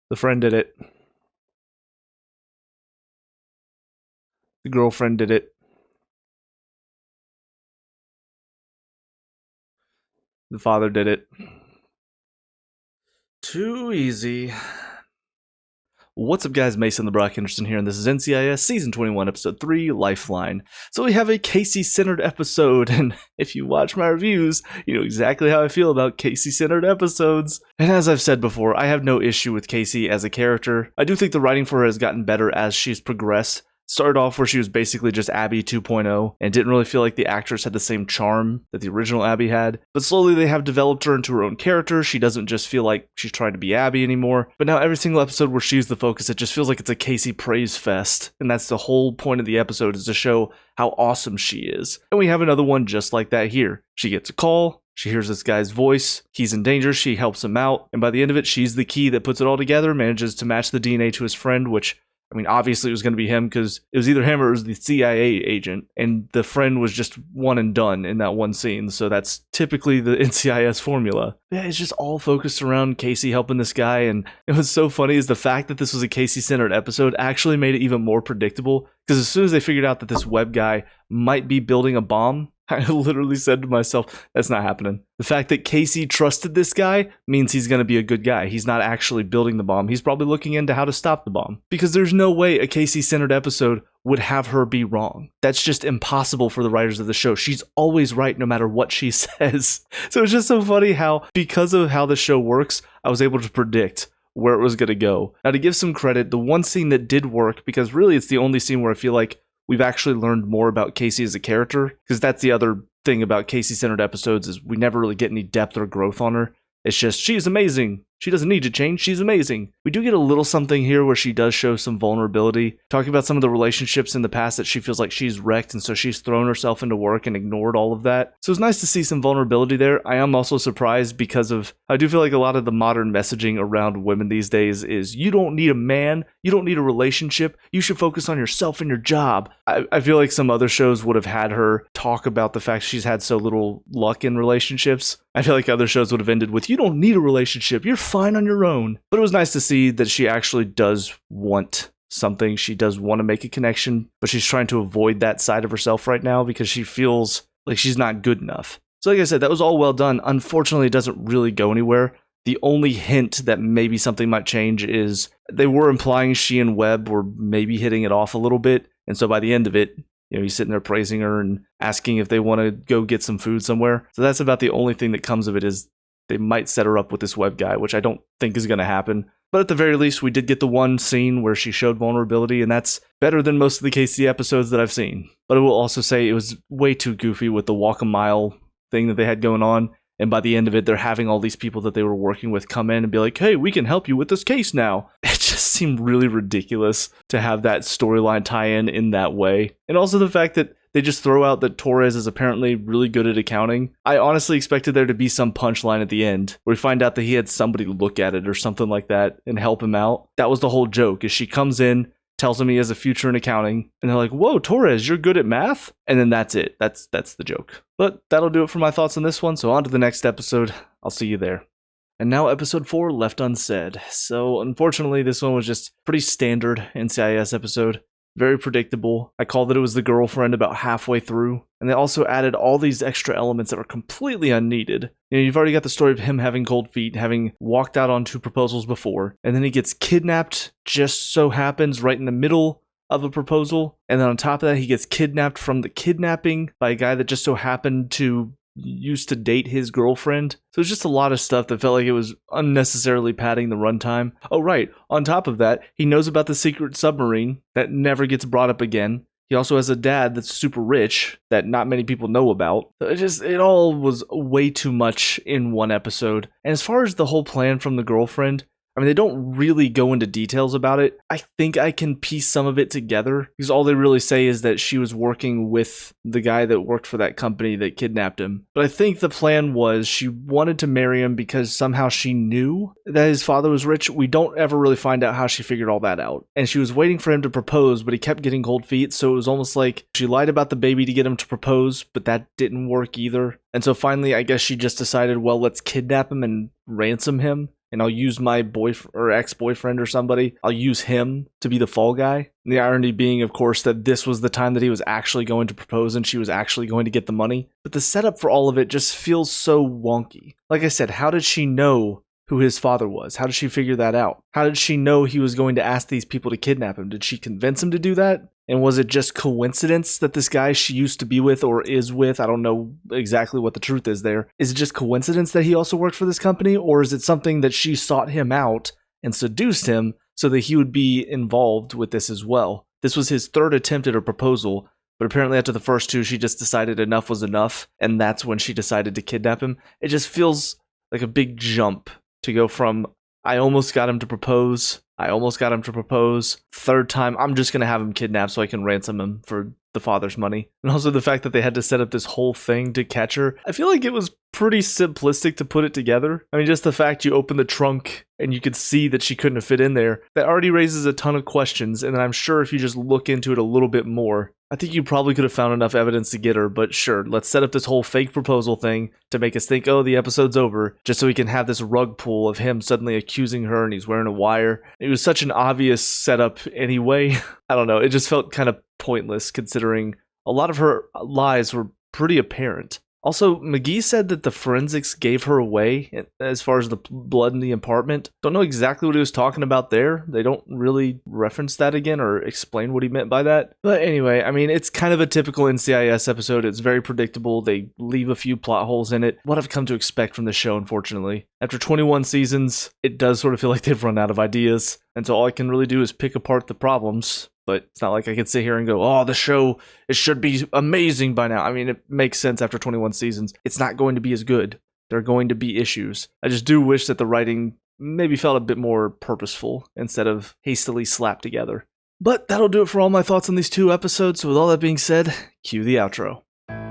The friend did it. The girlfriend did it. The father did it. Too easy. What's up, guys? Mason the Brock Anderson here, and this is NCIS Season 21, Episode 3, Lifeline. So we have a Casey-centered episode, and if you watch my reviews, you know exactly how I feel about Casey-centered episodes. And as I've said before, I have no issue with Casey as a character. I do think the writing for her has gotten better as she's progressed. Started off where she was basically just Abby 2.0 and didn't really feel like the actress had the same charm that the original Abby had. But slowly they have developed her into her own character. She doesn't just feel like she's trying to be Abby anymore. But now every single episode where she's the focus, it just feels like it's a Casey praise fest. And that's the whole point of the episode, is to show how awesome she is. And we have another one just like that here. She gets a call. She hears this guy's voice. He's in danger. She helps him out. And by the end of it, she's the key that puts it all together, manages to match the DNA to his friend, which, I mean, obviously it was going to be him because it was either him or it was the CIA agent, and the friend was just one and done in that one scene, so that's typically the NCIS formula. Yeah, it's just all focused around Casey helping this guy, and it was so funny is the fact that this was a Casey-centered episode actually made it even more predictable, because as soon as they figured out that this web guy might be building a bomb, I literally said to myself, that's not happening. The fact that Casey trusted this guy means he's going to be a good guy. He's not actually building the bomb. He's probably looking into how to stop the bomb. Because there's no way a Casey-centered episode would have her be wrong. That's just impossible for the writers of the show. She's always right no matter what she says. So it's just so funny how, because of how the show works, I was able to predict where it was going to go. Now, to give some credit, the one scene that did work, because really it's the only scene where I feel like we've actually learned more about Casey as a character, because that's the other thing about Casey-centered episodes, is we never really get any depth or growth on her. It's just, she's amazing. She doesn't need to change. She's amazing. We do get a little something here where she does show some vulnerability, talking about some of the relationships in the past that she feels like she's wrecked, and so she's thrown herself into work and ignored all of that. So it's nice to see some vulnerability there. I am also surprised because of, I do feel like a lot of the modern messaging around women these days is, you don't need a man, you don't need a relationship, you should focus on yourself and your job. I feel like some other shows would have had her talk about the fact she's had so little luck in relationships. I feel like other shows would have ended with, you don't need a relationship, you're fine on your own. But it was nice to see that she actually does want something. She does want to make a connection, but she's trying to avoid that side of herself right now because she feels like she's not good enough. So like I said, that was all well done. Unfortunately, it doesn't really go anywhere. The only hint that maybe something might change is they were implying she and Webb were maybe hitting it off a little bit. And so by the end of it, you know, he's sitting there praising her and asking if they want to go get some food somewhere. So that's about the only thing that comes of it, is they might set her up with this web guy, which I don't think is going to happen. But at the very least, we did get the one scene where she showed vulnerability, and that's better than most of the Casey episodes that I've seen. But I will also say it was way too goofy with the walk a mile thing that they had going on. And by the end of it, they're having all these people that they were working with come in and be like, hey, we can help you with this case now. It just seemed really ridiculous to have that storyline tie in that way. And also the fact that they just throw out that Torres is apparently really good at accounting. I honestly expected there to be some punchline at the end where we find out that he had somebody look at it or something like that and help him out. That was the whole joke, is she comes in, tells him he has a future in accounting, and they're like, whoa, Torres, you're good at math? And then that's it. That's the joke. But that'll do it for my thoughts on this one, so on to the next episode. I'll see you there. And now episode 4, Left Unsaid. So unfortunately, this one was just pretty standard NCIS episode. Very predictable. I called that it was the girlfriend about halfway through. And they also added all these extra elements that are completely unneeded. You know, you've already got the story of him having cold feet, having walked out on 2 proposals before, and then he gets kidnapped, just so happens, right in the middle of a proposal. And then on top of that, he gets kidnapped from the kidnapping by a guy that just so happened to used to date his girlfriend. So it's just a lot of stuff that felt like it was unnecessarily padding the runtime. Oh right, on top of that, he knows about the secret submarine that never gets brought up again. He also has a dad that's super rich that not many people know about. It all was way too much in one episode. And as far as the whole plan from the girlfriend, I mean, they don't really go into details about it. I think I can piece some of it together, because all they really say is that she was working with the guy that worked for that company that kidnapped him. But I think the plan was she wanted to marry him because somehow she knew that his father was rich. We don't ever really find out how she figured all that out. And she was waiting for him to propose, but he kept getting cold feet. So it was almost like she lied about the baby to get him to propose, but that didn't work either. And so finally, I guess she just decided, well, let's kidnap him and ransom him. and I'll use my boyfriend or ex-boyfriend or somebody, I'll use him to be the fall guy. And the irony being, of course, that this was the time that he was actually going to propose and she was actually going to get the money. But the setup for all of it just feels so wonky. Like I said, how did she know who his father was? How did she figure that out? How did she know he was going to ask these people to kidnap him? Did she convince him to do that? And was it just coincidence that this guy she used to be with or is with, I don't know exactly what the truth is there. Is it just coincidence that he also worked for this company? Or is it something that she sought him out and seduced him so that he would be involved with this as well? This was his third attempt at a proposal, but apparently after the first two, she just decided enough was enough. And that's when she decided to kidnap him. It just feels like a big jump to go from, I almost got him to propose, third time, I'm just going to have him kidnapped so I can ransom him for the father's money. And also the fact that they had to set up this whole thing to catch her. I feel like it was pretty simplistic to put it together. I mean, just the fact you open the trunk and you could see that she couldn't have fit in there, that already raises a ton of questions. And I'm sure if you just look into it a little bit more, I think you probably could have found enough evidence to get her, but sure, let's set up this whole fake proposal thing to make us think, oh, the episode's over, just so we can have this rug pull of him suddenly accusing her and he's wearing a wire. It was such an obvious setup anyway. I don't know, it just felt kind of pointless considering a lot of her lies were pretty apparent. Also, McGee said that the forensics gave her away as far as the blood in the apartment. Don't know exactly what he was talking about there. They don't really reference that again or explain what he meant by that. But anyway, I mean, it's kind of a typical NCIS episode. It's very predictable. They leave a few plot holes in it. What I've come to expect from the show, unfortunately. After 21 seasons, it does sort of feel like they've run out of ideas. And so all I can really do is pick apart the problems. But it's not like I could sit here and go, oh, the show, it should be amazing by now. I mean, it makes sense after 21 seasons. It's not going to be as good. There are going to be issues. I just do wish that the writing maybe felt a bit more purposeful instead of hastily slapped together. But that'll do it for all my thoughts on these two episodes. So with all that being said, cue the outro.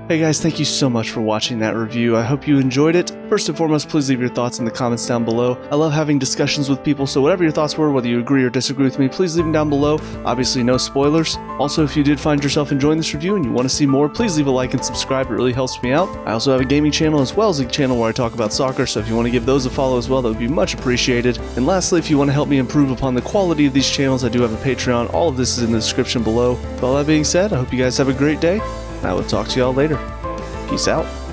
Hey guys, thank you so much for watching that review. I hope you enjoyed it. First and foremost, please leave your thoughts in the comments down below. I love having discussions with people, so whatever your thoughts were, whether you agree or disagree with me, please leave them down below. Obviously, no spoilers. Also, if you did find yourself enjoying this review and you want to see more, please leave a like and subscribe. It really helps me out. I also have a gaming channel as well as a channel where I talk about soccer, so if you want to give those a follow as well, that would be much appreciated. And lastly, if you want to help me improve upon the quality of these channels, I do have a Patreon. All of this is in the description below. With all that being said, I hope you guys have a great day, and I will talk to y'all later. Peace out.